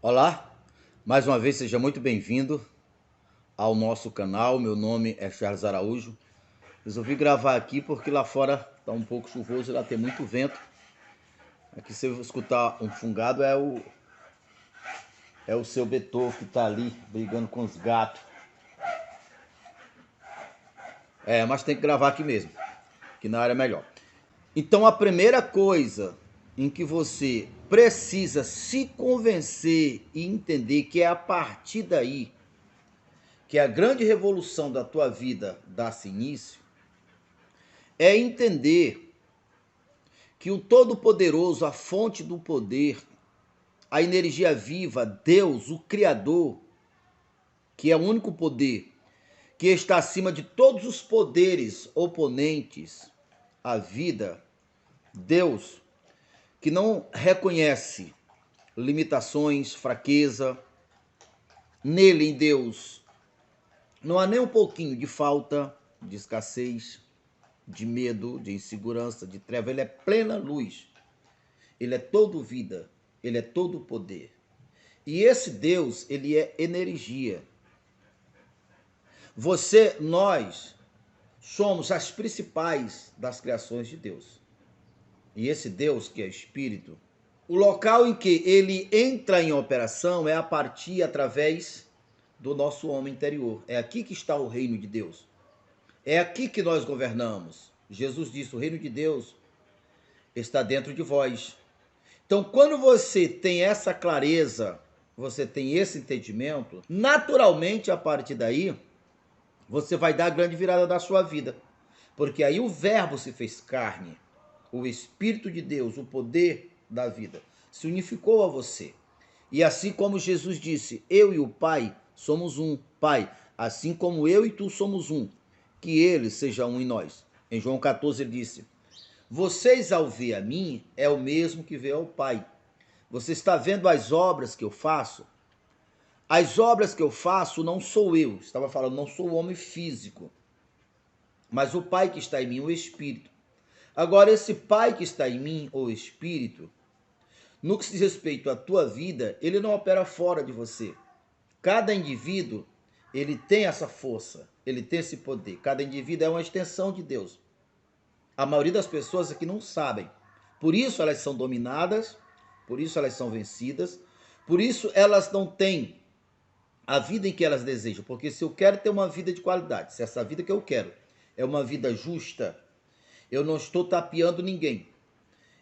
Olá, mais uma vez seja muito bem-vindo ao nosso canal. Meu nome é Charles Araújo. Resolvi gravar aqui porque lá fora está um pouco chuvoso e lá tem muito vento. Aqui se eu escutar um fungado é o seu Beethoven que está ali brigando com os gatos. Mas tem que gravar aqui mesmo, que na área é melhor. Então a primeira coisa em que você precisa se convencer e entender que é a partir daí que a grande revolução da tua vida dá-se início, é entender que o Todo-Poderoso, a fonte do poder, a energia viva, Deus, o Criador, que é o único poder que está acima de todos os poderes oponentes à vida, Deus, que não reconhece limitações, fraqueza, nele, em Deus, não há nem um pouquinho de falta, de escassez, de medo, de insegurança, de treva. Ele é plena luz. Ele é todo vida. Ele é todo poder. E esse Deus, ele é energia. Nós somos as principais das criações de Deus. E esse Deus, que é Espírito, o local em que ele entra em operação é a partir, através do nosso homem interior. É aqui que está o reino de Deus. É aqui que nós governamos. Jesus disse: o reino de Deus está dentro de vós. Então, quando você tem essa clareza, você tem esse entendimento, naturalmente, a partir daí, você vai dar a grande virada da sua vida. Porque aí o verbo se fez carne, o Espírito de Deus, o poder da vida, se unificou a você. E assim como Jesus disse: eu e o Pai somos um. Pai, assim como eu e tu somos um, que ele seja um em nós. Em João 14 ele disse: vocês ao ver a mim é o mesmo que vê ao Pai. Você está vendo as obras que eu faço? As obras que eu faço não sou eu, estava falando, não sou o homem físico, mas o Pai que está em mim, o Espírito. Agora, esse Pai que está em mim, o Espírito, no que se diz respeito à tua vida, ele não opera fora de você. Cada indivíduo, ele tem essa força, ele tem esse poder. Cada indivíduo é uma extensão de Deus. A maioria das pessoas aqui não sabem. Por isso elas são dominadas, por isso elas são vencidas, por isso elas não têm a vida em que elas desejam. Porque se eu quero ter uma vida de qualidade, se essa vida que eu quero é uma vida justa, eu não estou tapeando ninguém,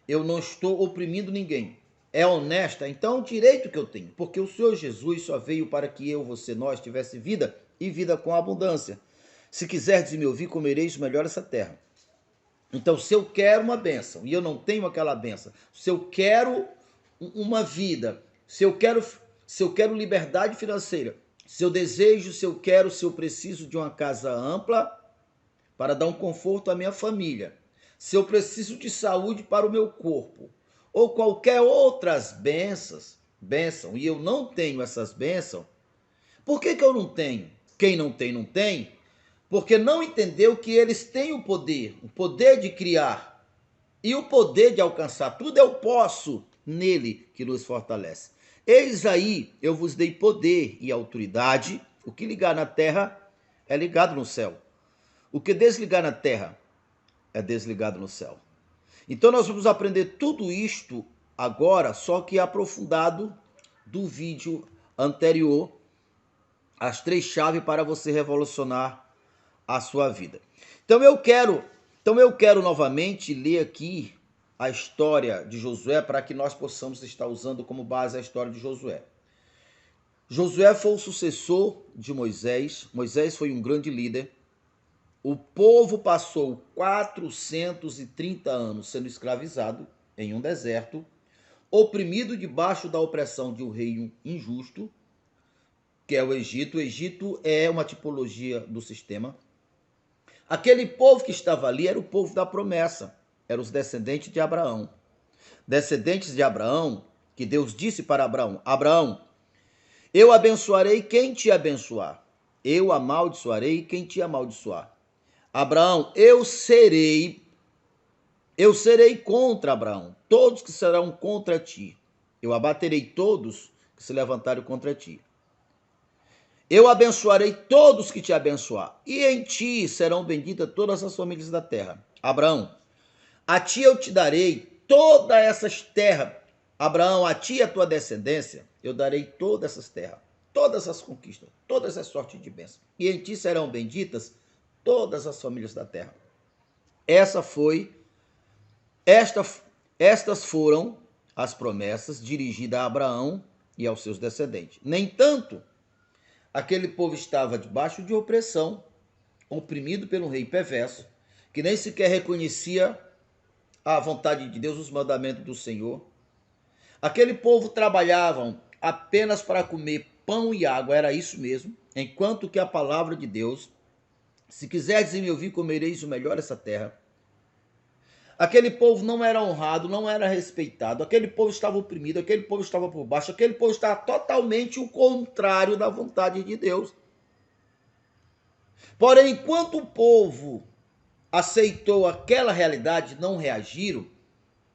eu não estou oprimindo ninguém, é honesta, então é um direito que eu tenho. Porque o Senhor Jesus só veio para que eu, você, nós tivesse vida e vida com abundância. Se quiserdes me ouvir, comereis melhor essa terra. Então, se eu quero uma bênção e eu não tenho aquela bênção, se eu quero uma vida, se eu quero liberdade financeira, se eu desejo, se eu preciso de uma casa ampla para dar um conforto à minha família, se eu preciso de saúde para o meu corpo, ou qualquer outras bênçãos, e eu não tenho essas bênçãos, por que eu não tenho? Quem não tem, não tem, porque não entendeu que eles têm o poder de criar e o poder de alcançar tudo. Eu posso nele que nos fortalece. Eis aí, eu vos dei poder e autoridade. O que ligar na terra é ligado no céu. O que desligar na terra é desligado no céu. Então nós vamos aprender tudo isto agora, só que aprofundado do vídeo anterior, as 3 chaves para você revolucionar a sua vida. Então eu quero novamente ler aqui a história de Josué para que nós possamos estar usando como base a história de Josué. Josué foi o sucessor de Moisés. Moisés foi um grande líder. O povo passou 430 anos sendo escravizado em um deserto, oprimido debaixo da opressão de um rei injusto, que é o Egito. O Egito é uma tipologia do sistema. Aquele povo que estava ali era o povo da promessa, eram os descendentes de Abraão. Descendentes de Abraão, que Deus disse para Abraão: Abraão, eu abençoarei quem te abençoar, eu amaldiçoarei quem te amaldiçoar. Abraão, eu serei contra Abraão, todos que serão contra ti. Eu abaterei todos que se levantarem contra ti. Eu abençoarei todos que te abençoar, e em ti serão benditas todas as famílias da terra. Abraão, a ti eu te darei todas essas terras. Abraão, a ti e a tua descendência, eu darei todas essas terras, todas as conquistas, todas as sortes de bênçãos. E em ti serão benditas todas as famílias da terra. Estas foram as promessas dirigidas a Abraão e aos seus descendentes. No entanto, aquele povo estava debaixo de opressão, oprimido pelo rei perverso, que nem sequer reconhecia a vontade de Deus, os mandamentos do Senhor. Aquele povo trabalhava apenas para comer pão e água, era isso mesmo, enquanto que a palavra de Deus, se quiseres me ouvir, comereis o melhor dessa terra. Aquele povo não era honrado, não era respeitado, aquele povo estava oprimido, aquele povo estava por baixo, aquele povo estava totalmente o contrário da vontade de Deus. Porém, enquanto o povo aceitou aquela realidade, não reagiram,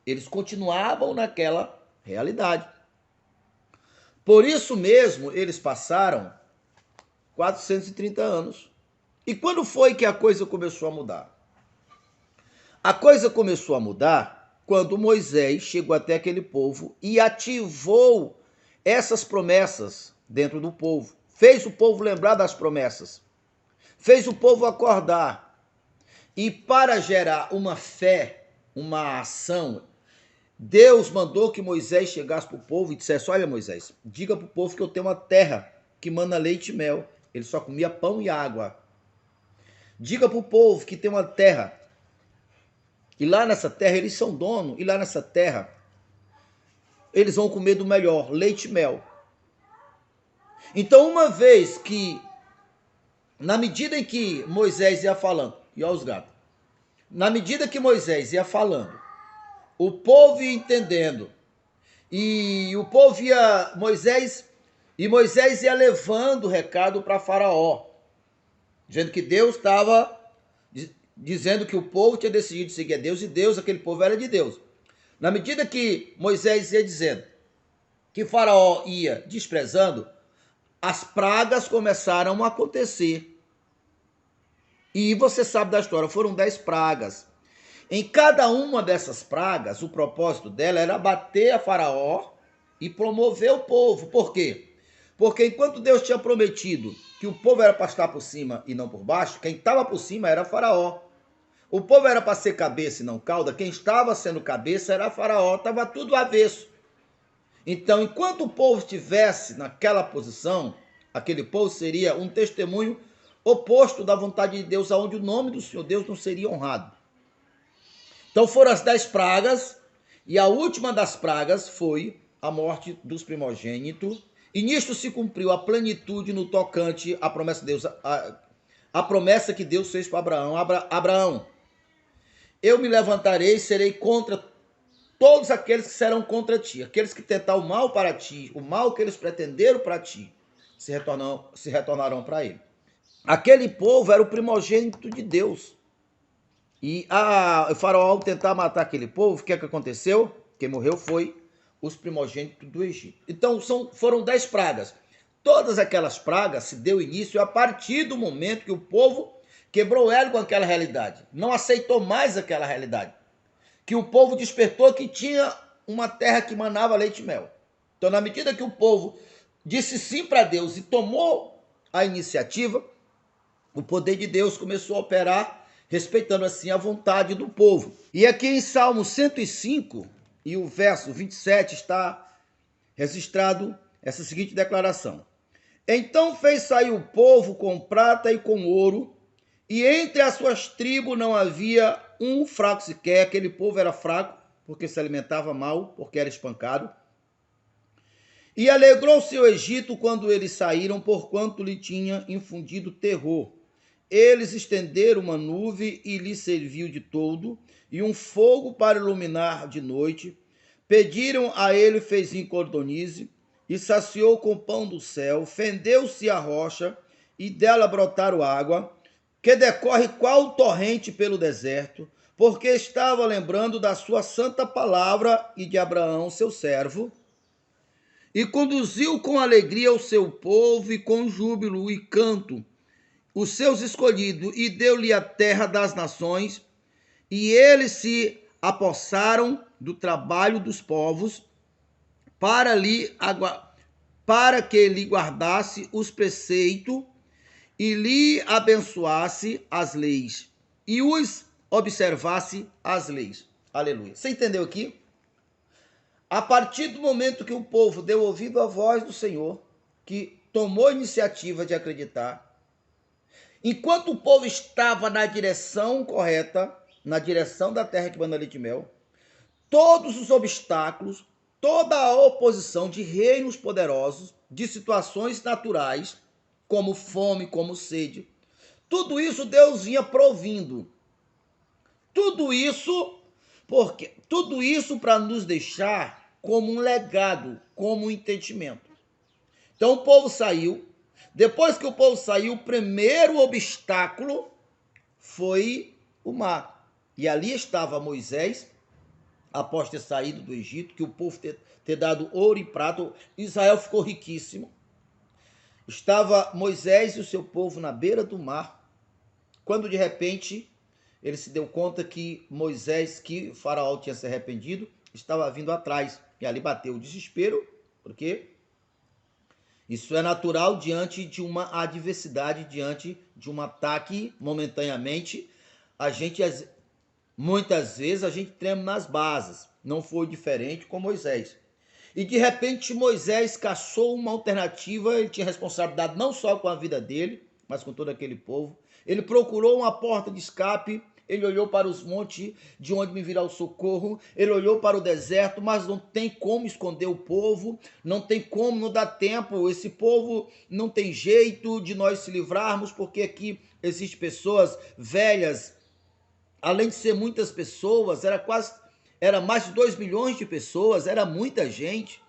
eles continuavam naquela realidade. Por isso mesmo, eles passaram 430 anos. E quando foi que a coisa começou a mudar? A coisa começou a mudar quando Moisés chegou até aquele povo e ativou essas promessas dentro do povo. Fez o povo lembrar das promessas. Fez o povo acordar. E para gerar uma fé, uma ação, Deus mandou que Moisés chegasse para o povo e dissesse: olha, Moisés, diga para o povo que eu tenho uma terra que mana leite e mel. Ele só comia pão e água. Diga para o povo que tem uma terra. E lá nessa terra eles são donos. E lá nessa terra eles vão comer do melhor, leite e mel. Então, uma vez que, na medida em que Moisés ia falando, e olha os gatos, na medida que Moisés ia falando, o povo ia entendendo, e o povo ia, Moisés ia levando o recado para Faraó, dizendo que Deus estava dizendo que o povo tinha decidido seguir a Deus, e Deus, aquele povo era de Deus. Na medida que Moisés ia dizendo que Faraó ia desprezando, as pragas começaram a acontecer. E você sabe da história, foram 10 pragas. Em cada uma dessas pragas, o propósito dela era bater a Faraó e promover o povo. Por quê? Porque enquanto Deus tinha prometido que o povo era para estar por cima e não por baixo, quem estava por cima era Faraó. O povo era para ser cabeça e não cauda, quem estava sendo cabeça era Faraó, estava tudo avesso. Então, enquanto o povo estivesse naquela posição, aquele povo seria um testemunho oposto da vontade de Deus, aonde o nome do Senhor Deus não seria honrado. Então foram as 10 pragas, e a última das pragas foi a morte dos primogênitos, e nisto se cumpriu a plenitude no tocante à promessa de Deus, a promessa que Deus fez para Abraão. Abraão, eu me levantarei e serei contra todos aqueles que serão contra ti, aqueles que tentar o mal para ti, o mal que eles pretenderam para ti, se retornarão para ele. Aquele povo era o primogênito de Deus. E o Faraó, ao tentar matar aquele povo, o que é que aconteceu? Quem morreu foi os primogênitos do Egito. Então foram 10 pragas. Todas aquelas pragas se deu início a partir do momento que o povo quebrou o elo com aquela realidade, não aceitou mais aquela realidade, que o povo despertou que tinha uma terra que manava leite e mel. Então, na medida que o povo disse sim para Deus e tomou a iniciativa, o poder de Deus começou a operar, respeitando assim a vontade do povo. E aqui em Salmo 105, e o verso 27, está registrado essa seguinte declaração: então fez sair o povo com prata e com ouro, e entre as suas tribos não havia um fraco sequer. Aquele povo era fraco, porque se alimentava mal, porque era espancado. E alegrou-se o Egito quando eles saíram, porquanto lhe tinha infundido terror. Eles estenderam uma nuvem e lhe serviu de todo, e um fogo para iluminar de noite. Pediram a ele feijão cordonize, e saciou com pão do céu. Fendeu-se a rocha, e dela brotaram água, que decorre qual torrente pelo deserto, porque estava lembrando da sua santa palavra e de Abraão, seu servo, E conduziu com alegria o seu povo e com júbilo e canto os seus escolhidos, e deu-lhe a terra das nações, e eles se apossaram do trabalho dos povos para para que lhe guardasse os preceitos e lhe abençoasse as leis e os observasse as leis. Aleluia. Você entendeu aqui? A partir do momento que o povo deu ouvido à voz do Senhor, que tomou a iniciativa de acreditar, enquanto o povo estava na direção correta, na direção da terra que manda leite e mel, todos os obstáculos, toda a oposição de reinos poderosos, de situações naturais, como fome, como sede, tudo isso Deus vinha provindo. Tudo isso para nos deixar como um legado, como um entendimento. Então o povo saiu. Depois que o povo saiu, o primeiro obstáculo foi o mar. E ali estava Moisés, após ter saído do Egito, que o povo ter dado ouro e prata, Israel ficou riquíssimo. Estava Moisés e o seu povo na beira do mar, quando de repente ele se deu conta que Moisés, que o faraó tinha se arrependido, estava vindo atrás. E ali bateu o desespero, porque isso é natural diante de uma adversidade, diante de um ataque momentaneamente. Muitas vezes a gente treme nas bases. Não foi diferente com Moisés. E de repente Moisés caçou uma alternativa. Ele tinha responsabilidade não só com a vida dele, mas com todo aquele povo. Ele procurou uma porta de escape. Ele olhou para os montes, de onde me virá o socorro. Ele olhou para o deserto, mas não tem como esconder o povo. Não tem como, não dá tempo. Esse povo não tem jeito de nós se livrarmos, porque aqui existem pessoas velhas. Além de ser muitas pessoas, era mais de 2 milhões de pessoas, era muita gente.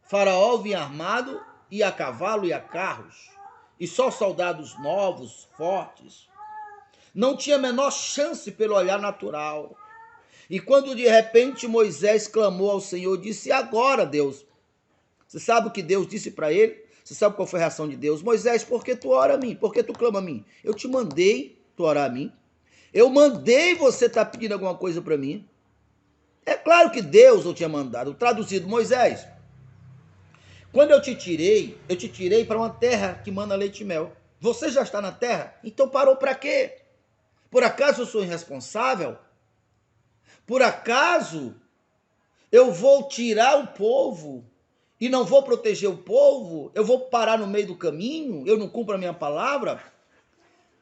Faraó vinha armado, e a cavalo e a carros, e só soldados novos, fortes. Não tinha a menor chance pelo olhar natural. E quando de repente Moisés clamou ao Senhor, disse: agora, Deus. Você sabe o que Deus disse para ele? Você sabe qual foi a reação de Deus? Moisés, por que tu ora a mim? Por que tu clama a mim? Eu te mandei tu orar a mim. Eu mandei você estar pedindo alguma coisa para mim. É claro que Deus não tinha mandado. Traduzido, Moisés, quando eu te tirei para uma terra que manda leite e mel. Você já está na terra? Então parou para quê? Por acaso eu sou irresponsável? Por acaso eu vou tirar o povo e não vou proteger o povo? Eu vou parar no meio do caminho? Eu não cumpro a minha palavra?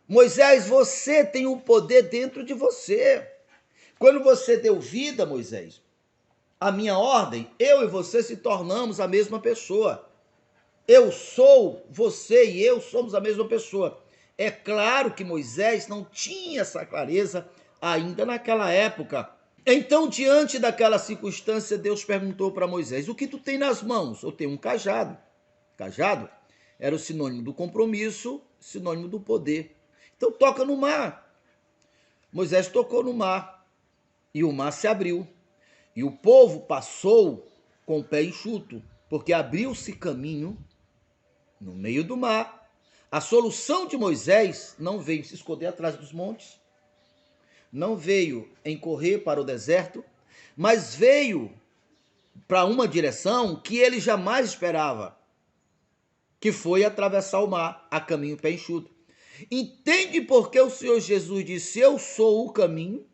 Moisés, você tem o poder dentro de você. Quando você deu vida, Moisés, a minha ordem, eu e você se tornamos a mesma pessoa. Eu sou, você e eu somos a mesma pessoa. É claro que Moisés não tinha essa clareza ainda naquela época. Então, diante daquela circunstância, Deus perguntou para Moisés: o que tu tem nas mãos? Eu tenho um cajado. Cajado era o sinônimo do compromisso, sinônimo do poder. Então, toca no mar. Moisés tocou no mar e o mar se abriu. E o povo passou com o pé enxuto, porque abriu-se caminho no meio do mar. A solução de Moisés não veio se esconder atrás dos montes, não veio em correr para o deserto, mas veio para uma direção que ele jamais esperava, que foi atravessar o mar a caminho pé enxuto. Entende por que o Senhor Jesus disse: eu sou o caminho,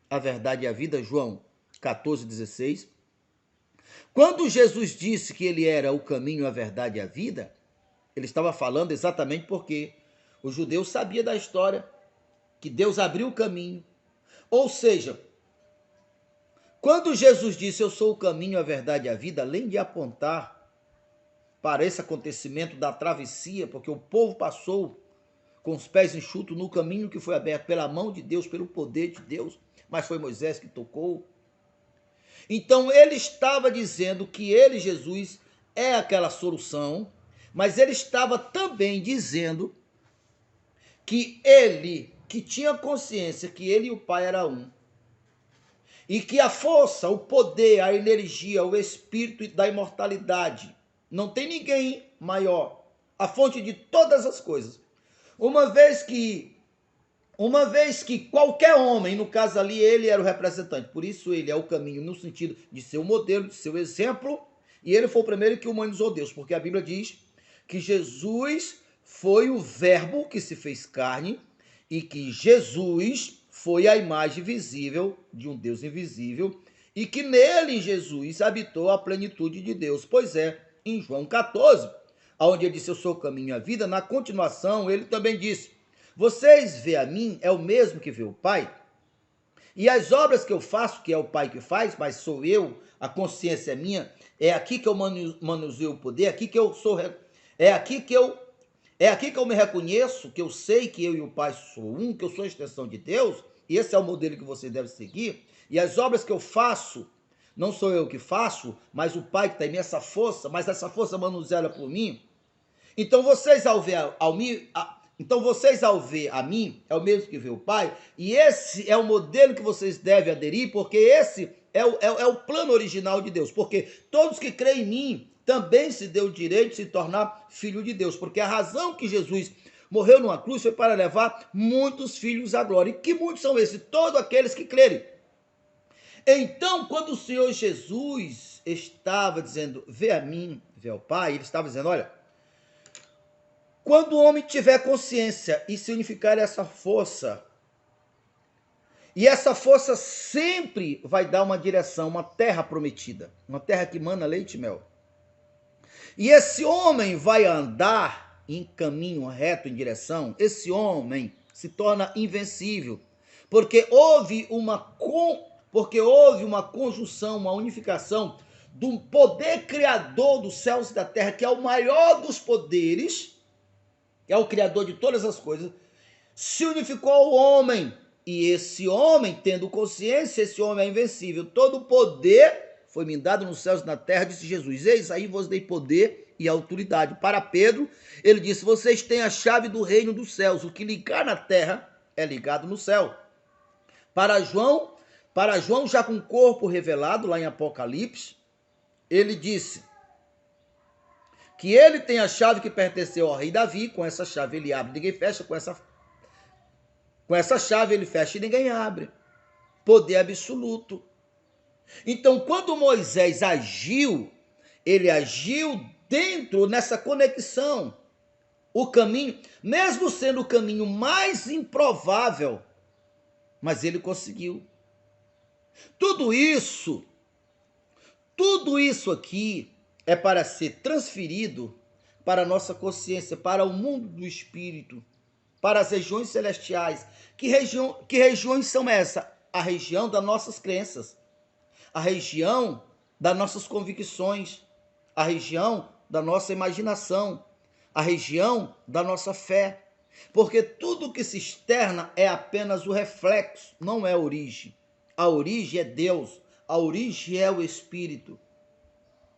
a verdade e a vida, João 14,16. Quando Jesus disse que ele era o caminho, a verdade e a vida, ele estava falando exatamente porque o judeu sabia da história, que Deus abriu o caminho. Ou seja, quando Jesus disse: eu sou o caminho, a verdade e a vida, além de apontar para esse acontecimento da travessia, porque o povo passou com os pés enxutos no caminho que foi aberto pela mão de Deus, pelo poder de Deus, mas foi Moisés que tocou. Então ele estava dizendo que ele, Jesus, é aquela solução, mas ele estava também dizendo que ele, que tinha consciência que ele e o Pai eram um, e que a força, o poder, a energia, o espírito da imortalidade, não tem ninguém maior, a fonte de todas as coisas. Uma vez que qualquer homem, no caso ali, ele era o representante, por isso ele é o caminho no sentido de ser o modelo, de ser o exemplo, e ele foi o primeiro que humanizou Deus, porque a Bíblia diz que Jesus foi o verbo que se fez carne e que Jesus foi a imagem visível de um Deus invisível e que nele, em Jesus, habitou a plenitude de Deus. Pois é, em João 14, onde ele disse, eu sou o caminho e a vida, na continuação ele também disse, vocês veem a mim, é o mesmo que vê o Pai, e as obras que eu faço, que é o Pai que faz, mas sou eu, a consciência é minha, é aqui que eu manuseio o poder, é aqui que eu sou, é aqui que eu me reconheço, que eu sei que eu e o Pai sou um, que eu sou a extensão de Deus, e esse é o modelo que você deve seguir, e as obras que eu faço, não sou eu que faço, mas o Pai que está em mim, essa força, mas essa força manuseada por mim. Então vocês ao ver a mim, é o mesmo que vê o Pai, e esse é o modelo que vocês devem aderir, porque esse é o plano original de Deus, porque todos que creem em mim também se deu o direito de se tornar filho de Deus, porque a razão que Jesus morreu numa cruz foi para levar muitos filhos à glória. E que muitos são esses? Todos aqueles que crerem. Então, quando o Senhor Jesus estava dizendo, vê a mim, vê ao Pai, ele estava dizendo, olha, quando o homem tiver consciência e se unificar essa força, e essa força sempre vai dar uma direção, uma terra prometida, uma terra que mana leite e mel. E esse homem vai andar em caminho reto, em direção, esse homem se torna invencível, porque houve uma conjunção, uma unificação do poder criador dos céus e da terra, que é o maior dos poderes, que é o criador de todas as coisas, se unificou ao homem, e esse homem, tendo consciência, esse homem é invencível, todo o poder foi me dado nos céus e na terra, disse Jesus, eis aí vos dei poder e autoridade. Para Pedro, ele disse, vocês têm a chave do reino dos céus, o que ligar na terra é ligado no céu. Para João, já com o corpo revelado, lá em Apocalipse, ele disse que ele tem a chave que pertenceu ao rei Davi, com essa chave ele abre, ninguém fecha, com essa chave ele fecha e ninguém abre. Poder absoluto. Então, quando Moisés agiu, ele agiu dentro nessa conexão. O caminho, mesmo sendo o caminho mais improvável, mas ele conseguiu. Tudo isso aqui é para ser transferido para a nossa consciência, para o mundo do espírito, para as regiões celestiais. Que regiões são essas? A região das nossas crenças, a região das nossas convicções, a região da nossa imaginação, a região da nossa fé. Porque tudo que se externa é apenas o reflexo, não é a origem. A origem é Deus, a origem é o Espírito.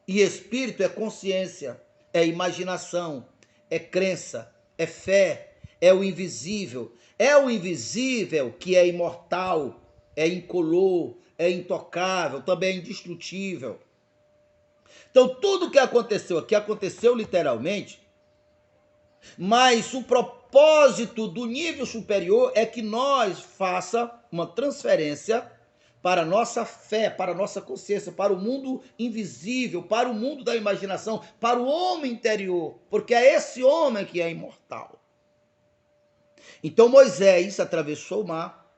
E Espírito é consciência, é imaginação, é crença, é fé, é o invisível. É o invisível que é imortal, é incolor, é intocável, também é indestrutível. Então, tudo que aconteceu aqui aconteceu literalmente, mas o propósito do nível superior é que nós faça uma transferência para a nossa fé, para a nossa consciência, para o mundo invisível, para o mundo da imaginação, para o homem interior, porque é esse homem que é imortal. Então Moisés atravessou o mar,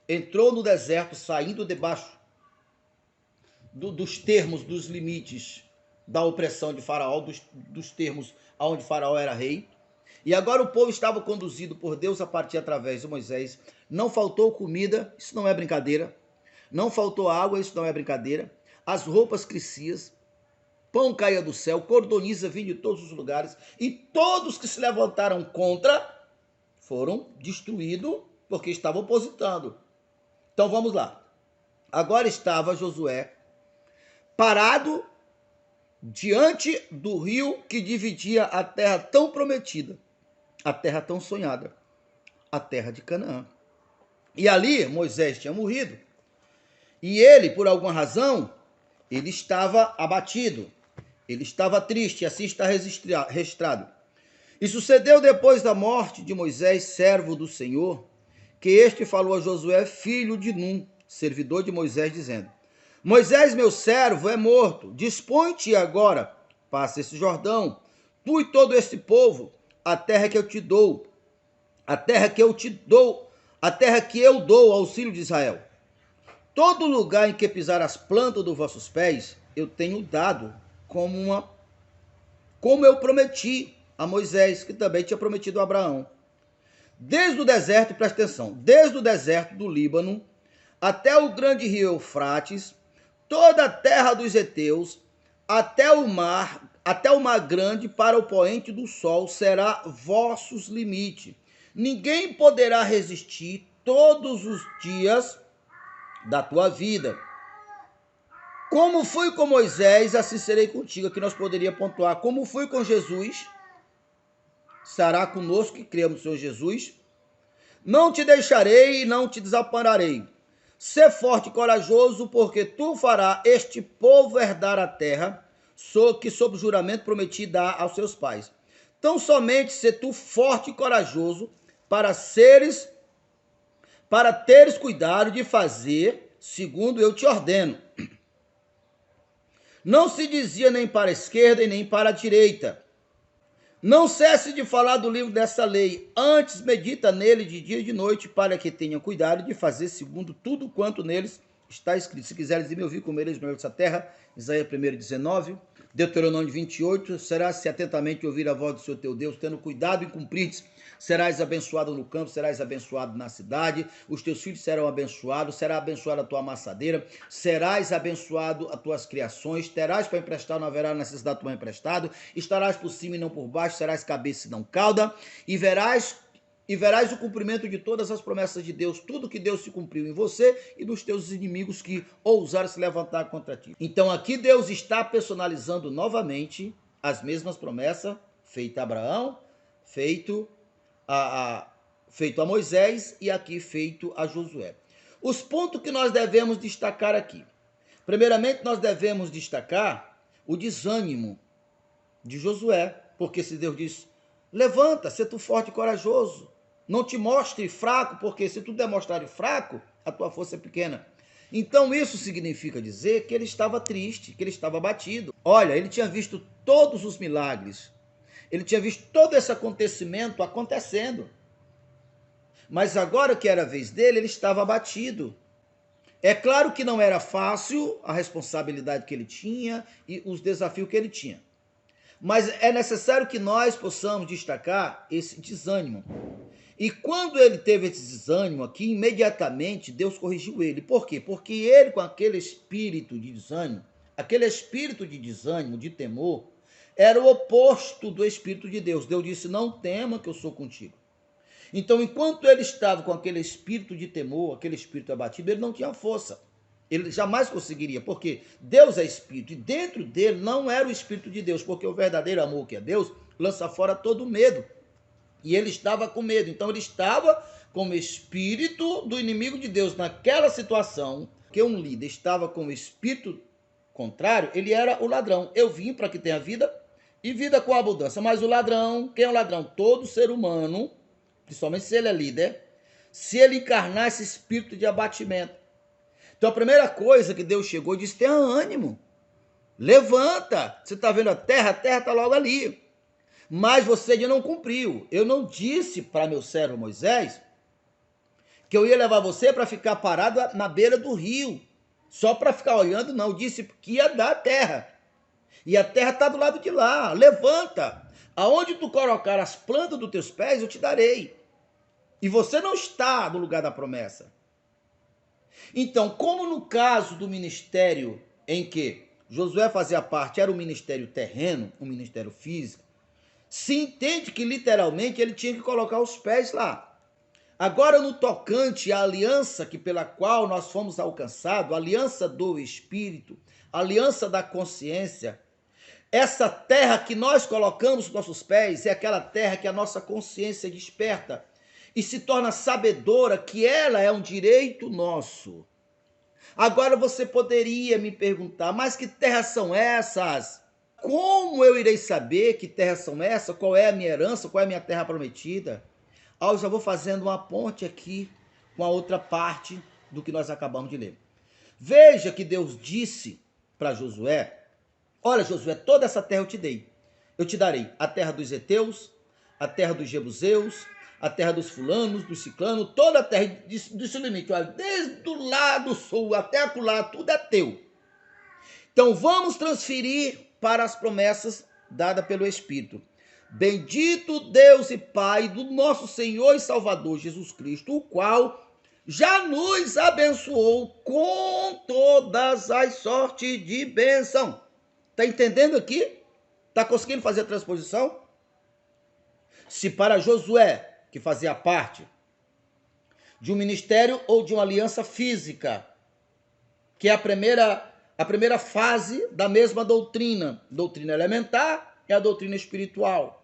entrou no deserto, saindo debaixo dos termos, dos limites da opressão de Faraó, dos termos onde Faraó era rei. E agora o povo estava conduzido por Deus a partir através de Moisés. Não faltou comida, isso não é brincadeira. Não faltou água, isso não é brincadeira. As roupas cresciam, pão caía do céu, cordoniza vinha de todos os lugares. E todos que se levantaram contra foram destruídos porque estavam opositando. Então vamos lá. Agora estava Josué parado diante do rio que dividia a terra tão prometida, a terra tão sonhada, a terra de Canaã. E ali Moisés tinha morrido. E ele, por alguma razão, ele estava abatido, ele estava triste, assim está registrado. E sucedeu depois da morte de Moisés, servo do Senhor, que este falou a Josué, filho de Num, servidor de Moisés, dizendo: Moisés, meu servo, é morto. Dispõe-te agora, passa esse Jordão, tu e todo este povo, a terra que eu te dou, a terra que eu te dou, a terra que eu dou ao filho de Israel. Todo lugar em que pisar as plantas dos vossos pés, eu tenho dado como eu prometi a Moisés, que também tinha prometido a Abraão. Desde o deserto, presta atenção, desde o deserto do Líbano até o grande rio Eufrates, toda a terra dos heteus, até o mar grande para o poente do sol será vossos limites. Ninguém poderá resistir todos os dias da tua vida. Como fui com Moisés, assim serei contigo. Aqui nós poderíamos pontuar. Como fui com Jesus, estará conosco que cremos no Senhor Jesus. Não te deixarei e não te desampararei. Sê forte e corajoso, porque tu farás este povo herdar a terra, que sob juramento prometi dar aos seus pais. Então somente sê tu forte e corajoso para teres cuidado de fazer segundo eu te ordeno. Não se dizia nem para a esquerda e nem para a direita. Não cesse de falar do livro dessa lei, antes medita nele de dia e de noite, para que tenha cuidado de fazer segundo tudo quanto neles está escrito. Se quiseres me ouvir, comereis melhor dessa terra, Isaías 1:19, Deuteronômio 28, serás se atentamente ouvir a voz do Senhor teu Deus, tendo cuidado em cumprir, serás abençoado no campo, serás abençoado na cidade, os teus filhos serão abençoados, será abençoada a tua amassadeira, serás abençoado as tuas criações, terás para emprestar, não haverá necessidade de tomar emprestado, estarás por cima e não por baixo, serás cabeça e não cauda, e verás o cumprimento de todas as promessas de Deus, tudo que Deus se cumpriu em você e nos teus inimigos que ousaram se levantar contra ti. Então aqui Deus está personalizando novamente as mesmas promessas feitas a Abraão, feito a Moisés e aqui feito a Josué. Os pontos que nós devemos destacar aqui. Primeiramente, nós devemos destacar o desânimo de Josué, porque se Deus diz, levanta, seja tu forte e corajoso, não te mostre fraco, porque se tu demonstrar fraco, a tua força é pequena. Então isso significa dizer que ele estava triste, que ele estava abatido. Olha, ele tinha visto todos os milagres, ele tinha visto todo esse acontecimento acontecendo. Mas agora que era a vez dele, ele estava abatido. É claro que não era fácil a responsabilidade que ele tinha e os desafios que ele tinha. Mas é necessário que nós possamos destacar esse desânimo. E quando ele teve esse desânimo aqui, imediatamente Deus corrigiu ele. Por quê? Porque ele, com aquele espírito de desânimo, de temor, era o oposto do Espírito de Deus. Deus disse, não tema que eu sou contigo. Então, enquanto ele estava com aquele espírito de temor, aquele espírito abatido, ele não tinha força. Ele jamais conseguiria, porque Deus é espírito, e dentro dele não era o espírito de Deus, porque o verdadeiro amor que é Deus, lança fora todo medo. E ele estava com medo, então ele estava com o espírito do inimigo de Deus naquela situação, que um líder estava com o espírito contrário, ele era o ladrão. Eu vim para que tenha vida, e vida com abundância. Mas o ladrão, quem é o ladrão? Todo ser humano, principalmente se ele é líder, se ele encarnar esse espírito de abatimento. Então a primeira coisa que Deus chegou e disse, tenha ânimo, levanta, você está vendo a terra está logo ali. Mas você ainda não cumpriu. Eu não disse para meu servo Moisés que eu ia levar você para ficar parado na beira do rio, só para ficar olhando, não. Eu disse que ia dar a terra. E a terra está do lado de lá. Levanta. Aonde tu colocar as plantas dos teus pés, eu te darei. E você não está no lugar da promessa. Então, como no caso do ministério em que Josué fazia parte, era um ministério terreno, um ministério físico, se entende que literalmente ele tinha que colocar os pés lá. Agora, no tocante à aliança pela qual nós fomos alcançados, a aliança do Espírito, a aliança da consciência, essa terra que nós colocamos nos nossos pés é aquela terra que a nossa consciência desperta e se torna sabedora que ela é um direito nosso. Agora você poderia me perguntar, mas que terras são essas? Como eu irei saber que terras são essas? Qual é a minha herança? Qual é a minha terra prometida? Eu já vou fazendo uma ponte aqui com a outra parte do que nós acabamos de ler. Veja que Deus disse para Josué: olha, Josué, toda essa terra eu te dei. Eu te darei a terra dos heteus, a terra dos jebuseus, a terra dos fulanos, dos ciclanos, toda a terra do seu limite. Olha, desde o lado sul até acolá, tudo é teu. Então vamos transferir para as promessas dadas pelo Espírito. Bendito Deus e Pai do nosso Senhor e Salvador Jesus Cristo, o qual já nos abençoou com todas as sortes de bênção. Está entendendo aqui? Está conseguindo fazer a transposição? Se para Josué, que fazia parte de um ministério ou de uma aliança física, que é a primeira fase da mesma doutrina elementar e a doutrina espiritual.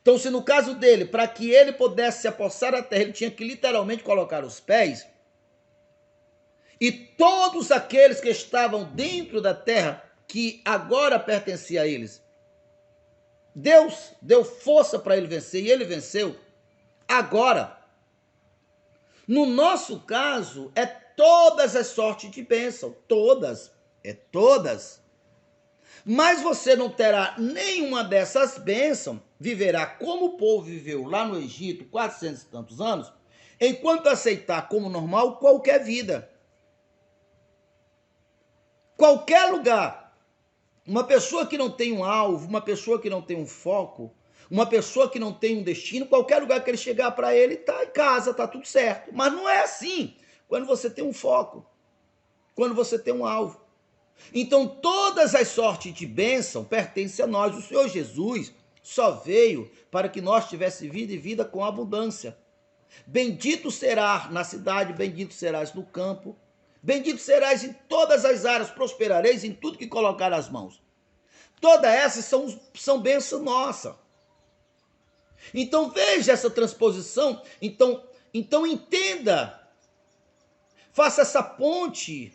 Então, se no caso dele, para que ele pudesse se apossar da terra, ele tinha que literalmente colocar os pés, e todos aqueles que estavam dentro da terra, que agora pertencia a eles, Deus deu força para ele vencer, e ele venceu. Agora, no nosso caso, é todas as sortes de bênção, todas. Mas você não terá nenhuma dessas bênçãos, viverá como o povo viveu lá no Egito, 400 e tantos anos, enquanto aceitar como normal qualquer vida. Qualquer lugar. Uma pessoa que não tem um alvo, uma pessoa que não tem um foco, uma pessoa que não tem um destino, qualquer lugar que ele chegar para ele, está em casa, está tudo certo. Mas não é assim quando você tem um foco, quando você tem um alvo. Então, todas as sortes de bênção pertencem a nós. O Senhor Jesus só veio para que nós tivéssemos vida e vida com abundância. Bendito serás na cidade, bendito serás no campo, bendito serás em todas as áreas, prosperareis em tudo que colocar as mãos. Todas essas são bênção nossa. Então, veja essa transposição. Então entenda. Faça essa ponte.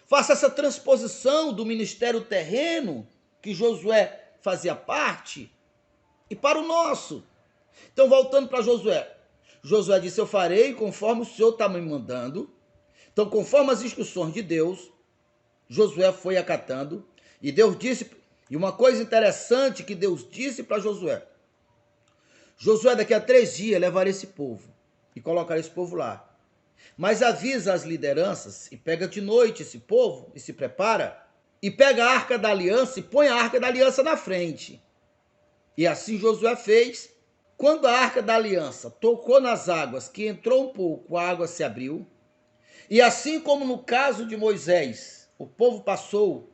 Faça essa transposição do ministério terreno, que Josué fazia parte, e para o nosso. Então, voltando para Josué. Josué disse: eu farei conforme o Senhor está me mandando. Então, conforme as instruções de Deus, Josué foi acatando. E Deus disse, e uma coisa interessante que Deus disse para Josué: Josué, daqui a 3 dias levarei esse povo e colocarei esse povo lá. Mas avisa as lideranças e pega de noite esse povo e se prepara e pega a arca da aliança e põe a arca da aliança na frente. E assim Josué fez. Quando a arca da aliança tocou nas águas, que entrou um pouco, a água se abriu. E assim como no caso de Moisés, o povo passou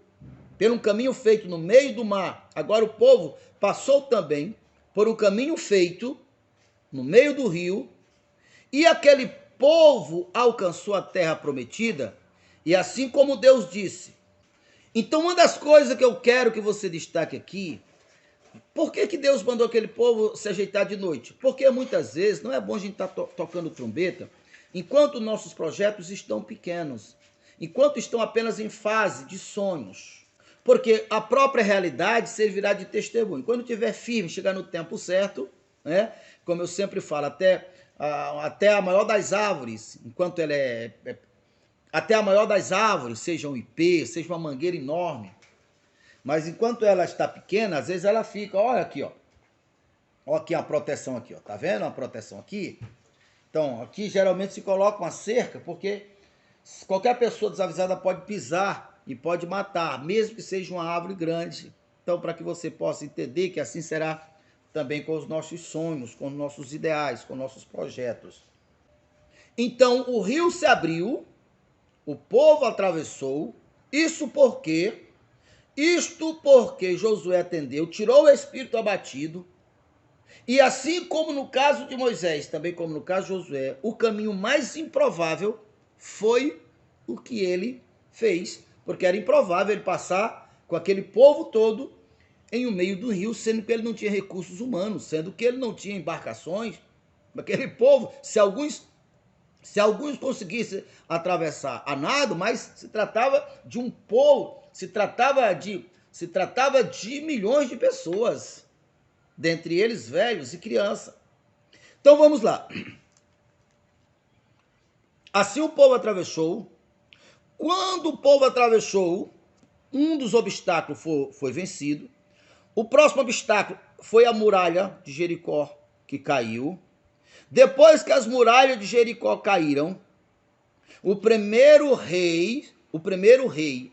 por um caminho feito no meio do mar, agora o povo passou também por um caminho feito no meio do rio, e aquele povo alcançou a terra prometida, e assim como Deus disse. Então, uma das coisas que eu quero que você destaque aqui, por que Deus mandou aquele povo se ajeitar de noite? Porque muitas vezes não é bom a gente estar tocando trombeta enquanto nossos projetos estão pequenos, enquanto estão apenas em fase de sonhos, porque a própria realidade servirá de testemunho. Quando estiver firme, chegar no tempo certo, né? Como eu sempre falo, até a maior das árvores, enquanto ela até a maior das árvores, seja um ipê, seja uma mangueira enorme, mas enquanto ela está pequena, às vezes ela fica, olha aqui, ó. Olha aqui a proteção aqui, ó. Tá vendo a proteção aqui? Então, aqui geralmente se coloca uma cerca, porque qualquer pessoa desavisada pode pisar e pode matar, mesmo que seja uma árvore grande. Então, para que você possa entender que assim será também com os nossos sonhos, com os nossos ideais, com nossos projetos. Então, o rio se abriu, o povo atravessou, isto porque Josué atendeu, tirou o espírito abatido, e assim como no caso de Moisés, também como no caso de Josué, o caminho mais improvável foi o que ele fez, porque era improvável ele passar com aquele povo todo em um meio do rio, sendo que ele não tinha recursos humanos, sendo que ele não tinha embarcações. Aquele povo, se alguns Se alguns conseguissem atravessar a nado, mas se tratava de um povo, se tratava de milhões de pessoas, dentre eles velhos e crianças. Então vamos lá. Assim o povo atravessou. Quando o povo atravessou, um dos obstáculos foi vencido. O próximo obstáculo foi a muralha de Jericó, que caiu. Depois que as muralhas de Jericó caíram, o primeiro rei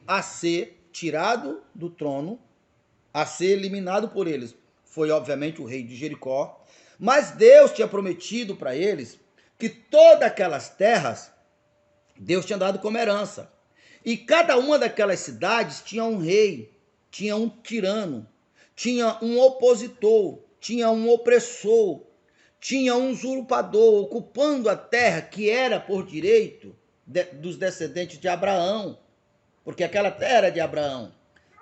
a ser tirado do trono, a ser eliminado por eles, foi obviamente o rei de Jericó. Mas Deus tinha prometido para eles que todas aquelas terras Deus tinha dado como herança. E cada uma daquelas cidades tinha um rei, tinha um tirano, tinha um opositor, tinha um opressor, tinha um usurpador ocupando a terra que era por direito dos descendentes de Abraão, porque aquela terra era de Abraão.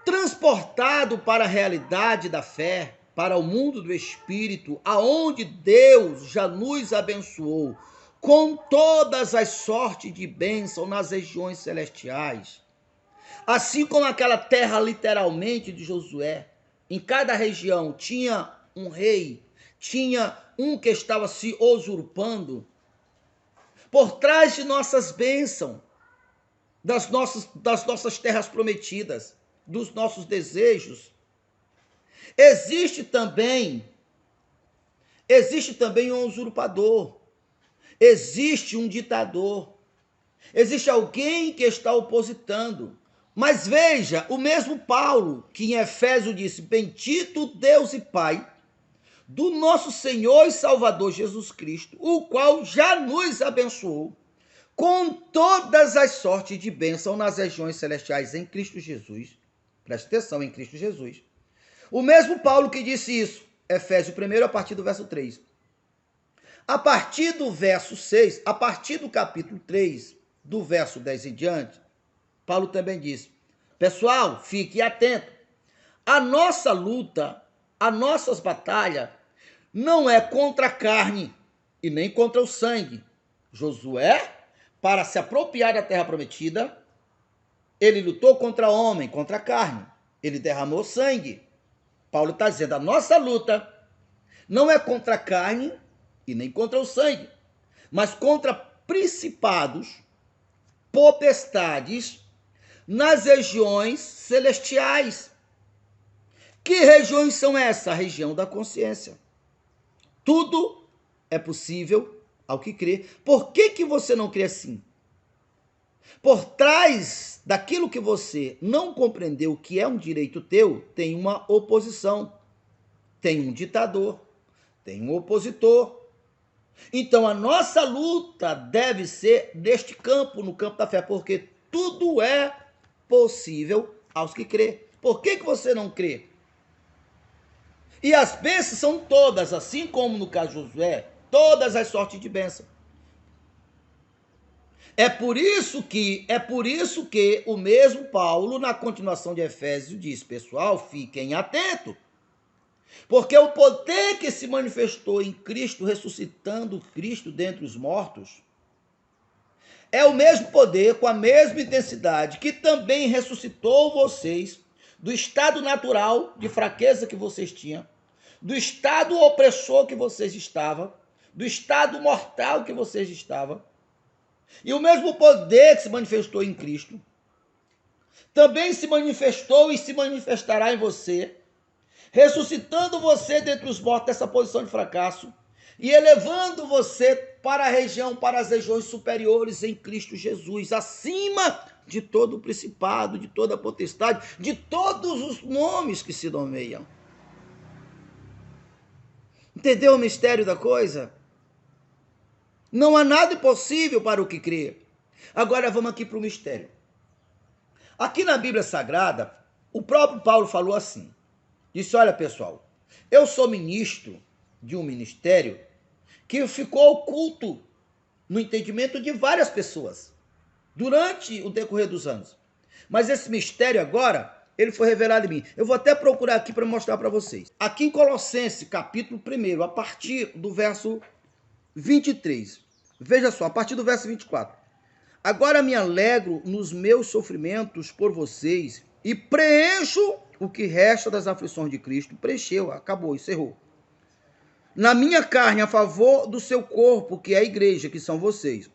Transportado para a realidade da fé, para o mundo do Espírito, aonde Deus já nos abençoou com todas as sortes de bênção nas regiões celestiais. Assim como aquela terra literalmente de Josué, em cada região tinha um rei, tinha um que estava se usurpando. Por trás de nossas bênçãos, das nossas terras prometidas, dos nossos desejos, existe também um usurpador, existe um ditador, existe alguém que está opositando. Mas veja, o mesmo Paulo, que em Efésios disse: bendito Deus e Pai do nosso Senhor e Salvador Jesus Cristo, o qual já nos abençoou com todas as sortes de bênção nas regiões celestiais em Cristo Jesus. Preste atenção, em Cristo Jesus. O mesmo Paulo que disse isso, Efésios 1, a partir do verso 3. A partir do verso 6, a partir do capítulo 3, do verso 10 em diante, Paulo também diz: pessoal, fique atento. A nossa luta, as nossas batalhas, não é contra a carne e nem contra o sangue. Josué, para se apropriar da terra prometida, ele lutou contra o homem, contra a carne. Ele derramou sangue. Paulo está dizendo: a nossa luta não é contra a carne e nem contra o sangue, mas contra principados, potestades nas regiões celestiais. Que regiões são essas? A região da consciência. Tudo é possível ao que crê. Por que você não crê assim? Por trás daquilo que você não compreendeu que é um direito teu, tem uma oposição, tem um ditador, tem um opositor. Então a nossa luta deve ser neste campo, no campo da fé, porque tudo é possível aos que crê. Por que você não crê? E as bênçãos são todas, assim como no caso de Josué, todas as sortes de bênção. É por isso que o mesmo Paulo, na continuação de Efésios, diz: pessoal, fiquem atentos. Porque o poder que se manifestou em Cristo, ressuscitando Cristo dentre os mortos, é o mesmo poder, com a mesma intensidade, que também ressuscitou vocês do estado natural de fraqueza que vocês tinham, do estado opressor que vocês estavam, do estado mortal que vocês estavam. E o mesmo poder que se manifestou em Cristo também se manifestou e se manifestará em você, ressuscitando você dentre os mortos dessa posição de fracasso e elevando você para a região, para as regiões superiores em Cristo Jesus, acima de todo o principado, de toda a potestade, de todos os nomes que se nomeiam. Entendeu o mistério da coisa? Não há nada impossível para o que crê. Agora vamos aqui para o mistério. Aqui na Bíblia Sagrada, o próprio Paulo falou assim, disse: olha pessoal, eu sou ministro de um ministério que ficou oculto no entendimento de várias pessoas durante o decorrer dos anos. Mas esse mistério agora, ele foi revelado em mim. Eu vou até procurar aqui para mostrar para vocês. Aqui em Colossenses, capítulo 1, a partir do verso 23. Veja só, a partir do verso 24. Agora me alegro nos meus sofrimentos por vocês e preencho o que resta das aflições de Cristo. Preencheu, acabou, encerrou. Na minha carne, a favor do seu corpo, que é a igreja, que são vocês,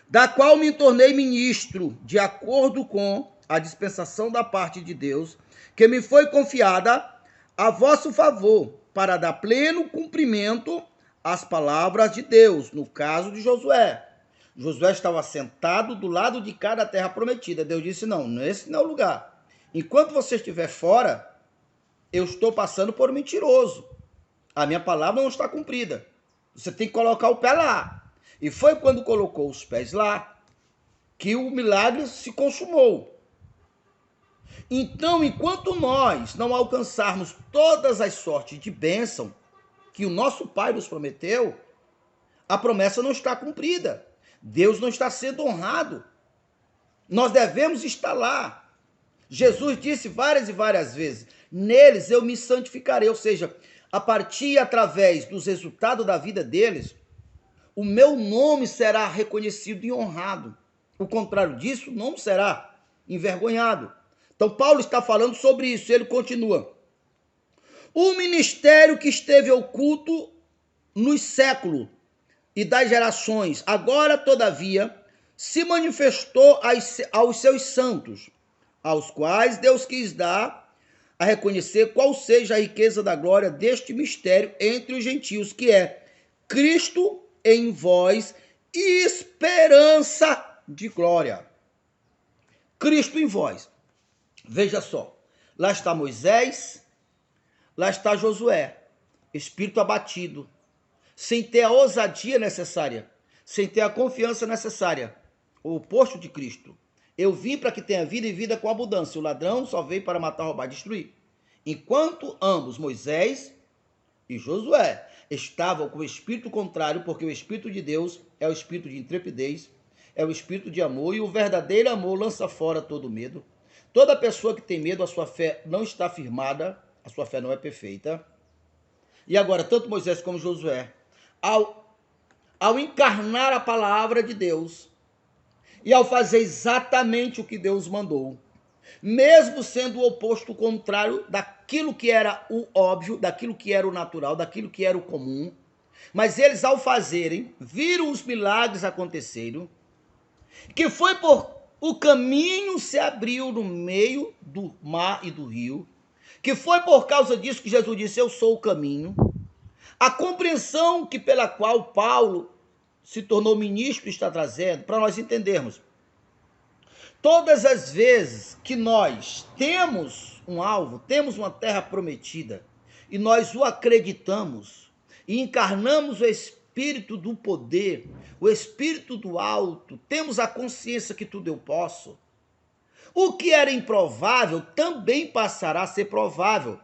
da qual me tornei ministro, de acordo com a dispensação da parte de Deus, que me foi confiada a vosso favor, para dar pleno cumprimento às palavras de Deus, no caso de Josué. Josué estava sentado do lado de cá da terra prometida. Deus disse, não, esse não é o lugar. Enquanto você estiver fora, eu estou passando por um mentiroso. A minha palavra não está cumprida. Você tem que colocar o pé lá. E foi quando colocou os pés lá que o milagre se consumou. Então, enquanto nós não alcançarmos todas as sortes de bênção que o nosso Pai nos prometeu, a promessa não está cumprida. Deus não está sendo honrado. Nós devemos estar lá. Jesus disse várias e várias vezes, neles eu me santificarei, ou seja, a partir e através dos resultados da vida deles, o meu nome será reconhecido e honrado. O contrário disso, não será envergonhado. Então, Paulo está falando sobre isso. Ele continua. O ministério que esteve oculto nos séculos e das gerações, agora, todavia, se manifestou aos seus santos, aos quais Deus quis dar a reconhecer qual seja a riqueza da glória deste mistério entre os gentios, que é Cristo em vós, esperança de glória. Cristo em vós. Veja só, lá está Moisés, lá está Josué, espírito abatido, sem ter a ousadia necessária, sem ter a confiança necessária, o oposto de Cristo. Eu vim para que tenha vida e vida com abundância. O ladrão só veio para matar, roubar e destruir. Enquanto ambos, Moisés e Josué, estavam com o espírito contrário, porque o espírito de Deus é o espírito de intrepidez, é o espírito de amor, e o verdadeiro amor lança fora todo medo. Toda pessoa que tem medo, a sua fé não está firmada, a sua fé não é perfeita. E agora, tanto Moisés como Josué, ao encarnar a palavra de Deus, e ao fazer exatamente o que Deus mandou, mesmo sendo o oposto, o contrário daquilo que era o óbvio, daquilo que era o natural, daquilo que era o comum, mas eles, ao fazerem, viram os milagres acontecerem, que foi por o caminho se abriu no meio do mar e do rio, que foi por causa disso que Jesus disse, eu sou o caminho. A compreensão que pela qual Paulo se tornou ministro está trazendo, para nós entendermos. Todas as vezes que nós temos um alvo, temos uma terra prometida, e nós o acreditamos, e encarnamos o Espírito do poder, o Espírito do alto, temos a consciência que tudo eu posso, o que era improvável também passará a ser provável,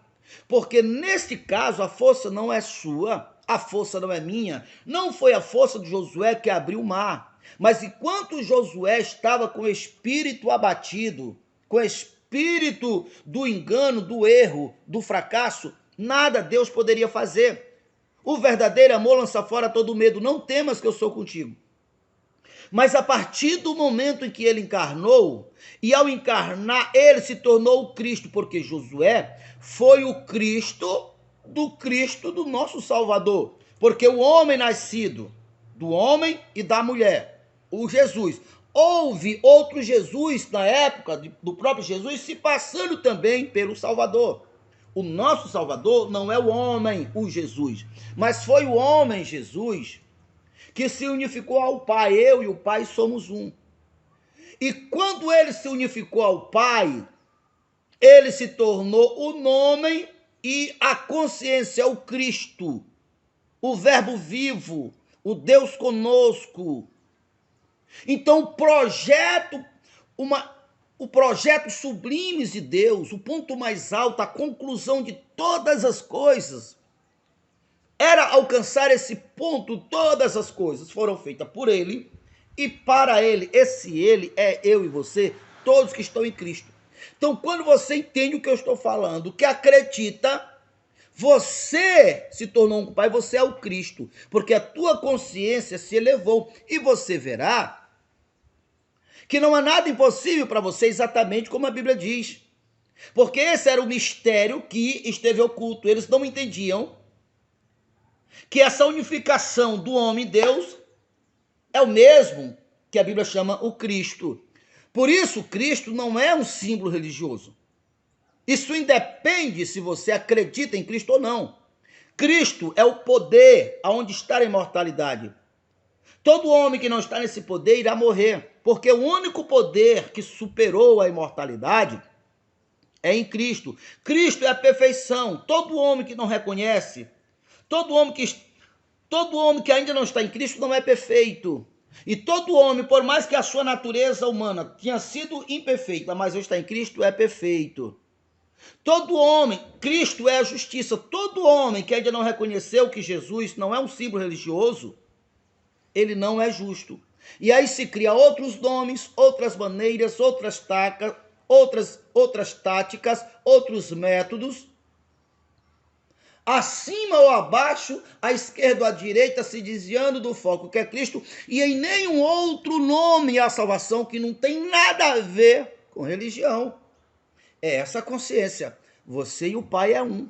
porque neste caso a força não é sua, a força não é minha, não foi a força de Josué que abriu o mar, mas enquanto Josué estava com o espírito abatido, com o espírito do engano, do erro, do fracasso, nada Deus poderia fazer. O verdadeiro amor lança fora todo medo, não temas que eu sou contigo. Mas a partir do momento em que ele encarnou, e ao encarnar ele se tornou o Cristo, porque Josué foi o Cristo do nosso Salvador, porque o homem nascido do homem e da mulher, o Jesus. Houve outro Jesus na época do próprio Jesus se passando também pelo Salvador. O nosso Salvador não é o homem, o Jesus, mas foi o homem Jesus que se unificou ao Pai. Eu e o Pai somos um. E quando ele se unificou ao Pai, ele se tornou o nome e a consciência, o Cristo, o Verbo vivo, o Deus conosco. Então o projeto sublime de Deus, o ponto mais alto, a conclusão de todas as coisas, era alcançar esse ponto. Todas as coisas foram feitas por ele e para ele. Esse ele é eu e você, todos que estão em Cristo. Então, quando você entende o que eu estou falando, que acredita, Você se tornou um pai, você é o Cristo, porque a tua consciência se elevou e você verá que não há nada impossível para você, exatamente como a Bíblia diz. Porque esse era o mistério que esteve oculto. Eles não entendiam que essa unificação do homem e Deus é o mesmo que a Bíblia chama o Cristo. Por isso, Cristo não é um símbolo religioso. Isso independe se você acredita em Cristo ou não. Cristo é o poder aonde está a imortalidade. Todo homem que não está nesse poder irá morrer, porque o único poder que superou a imortalidade é em Cristo. Cristo é a perfeição. Todo homem que não reconhece, todo homem que ainda não está em Cristo não é perfeito. E todo homem, por mais que a sua natureza humana tenha sido imperfeita, mas está em Cristo, é perfeito. Todo homem, Cristo é a justiça. Todo homem que ainda não reconheceu que Jesus não é um símbolo religioso, ele não é justo. E aí se cria outros nomes, outras maneiras, outras táticas, outros métodos, acima ou abaixo, à esquerda ou à direita, se desviando do foco que é Cristo, e em nenhum outro nome há salvação, que não tem nada a ver com religião. É essa consciência. Você e o Pai é um.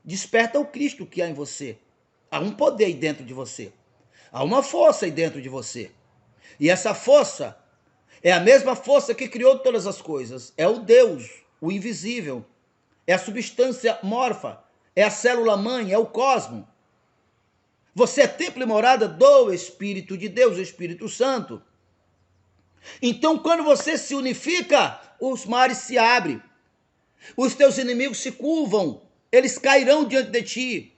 Desperta o Cristo que há em você. Há um poder aí dentro de você. Há uma força aí dentro de você. E essa força é a mesma força que criou todas as coisas. É o Deus, o invisível. É a substância morfa. É a célula-mãe, é o cosmo. Você é templo e morada do Espírito de Deus, o Espírito Santo. Então, quando você se unifica, os mares se abrem. Os teus inimigos se curvam, eles cairão diante de ti.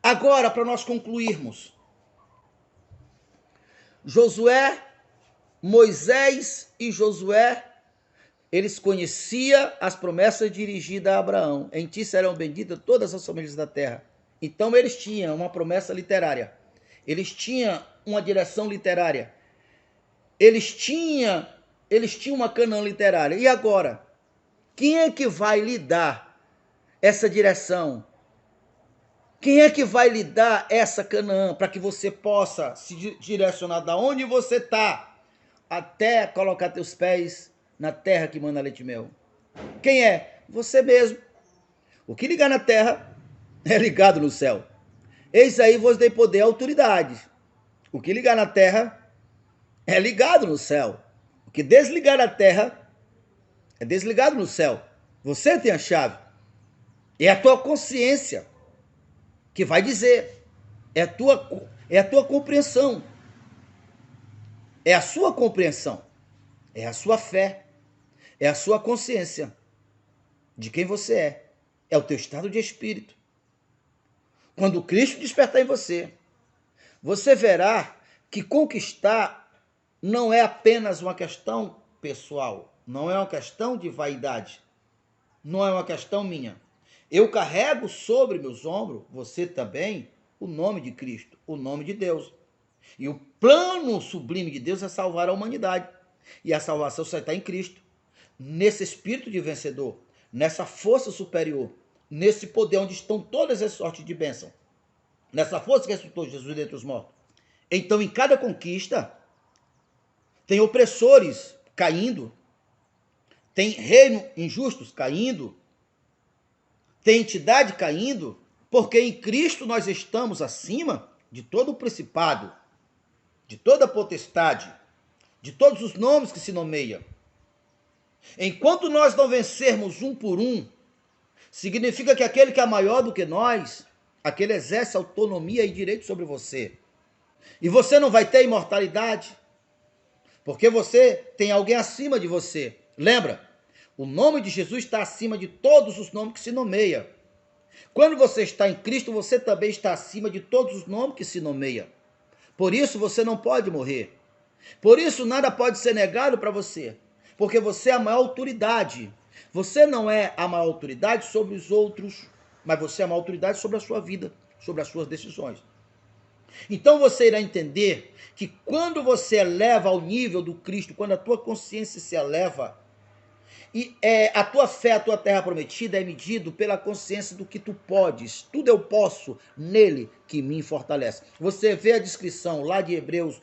Agora, para nós concluirmos, Moisés e Josué, eles conheciam as promessas dirigidas a Abraão. Em ti serão benditas todas as famílias da terra. Então eles tinham uma promessa literária. Eles tinham uma direção literária. Eles tinham uma Canaã literária. E agora? Quem é que vai lhe dar essa direção? Quem é que vai lhe dar essa Canaã para que você possa se direcionar da onde você está até colocar teus pés na terra que manda leite e mel? Quem é? Você mesmo. O que ligar na terra é ligado no céu. Eis aí vos dei poder e autoridade. O que ligar na terra é ligado no céu. O que desligar na terra é desligado no céu. Você tem a chave. É a tua consciência que vai dizer. É a tua compreensão. É a sua compreensão. É a sua fé. É a sua consciência de quem você é. É o teu estado de espírito. Quando Cristo despertar em você, você verá que conquistar não é apenas uma questão pessoal. Não é uma questão de vaidade. Não é uma questão minha. Eu carrego sobre meus ombros, você também, o nome de Cristo, o nome de Deus. E o plano sublime de Deus é salvar a humanidade. E a salvação só está em Cristo. Nesse espírito de vencedor, nessa força superior, nesse poder onde estão todas as sortes de bênção. Nessa força que ressuscitou Jesus dentre os mortos. Então, em cada conquista, tem opressores caindo, tem reino injustos caindo, tem entidade caindo, porque em Cristo nós estamos acima de todo o principado, de toda a potestade, de todos os nomes que se nomeiam. Enquanto nós não vencermos um por um, significa que aquele que é maior do que nós, aquele exerce autonomia e direito sobre você. E você não vai ter imortalidade, porque você tem alguém acima de você. Lembra? O nome de Jesus está acima de todos os nomes que se nomeiam. Quando você está em Cristo, você também está acima de todos os nomes que se nomeiam. Por isso você não pode morrer. Por isso nada pode ser negado para você. Porque você é a maior autoridade. Você não é a maior autoridade sobre os outros, mas você é a maior autoridade sobre a sua vida, sobre as suas decisões. Então você irá entender que quando você eleva ao nível do Cristo, quando a tua consciência se eleva, E a tua fé, a tua terra prometida é medido pela consciência do que tu podes. Tudo eu posso nele que me fortalece. Você vê a descrição lá de Hebreus,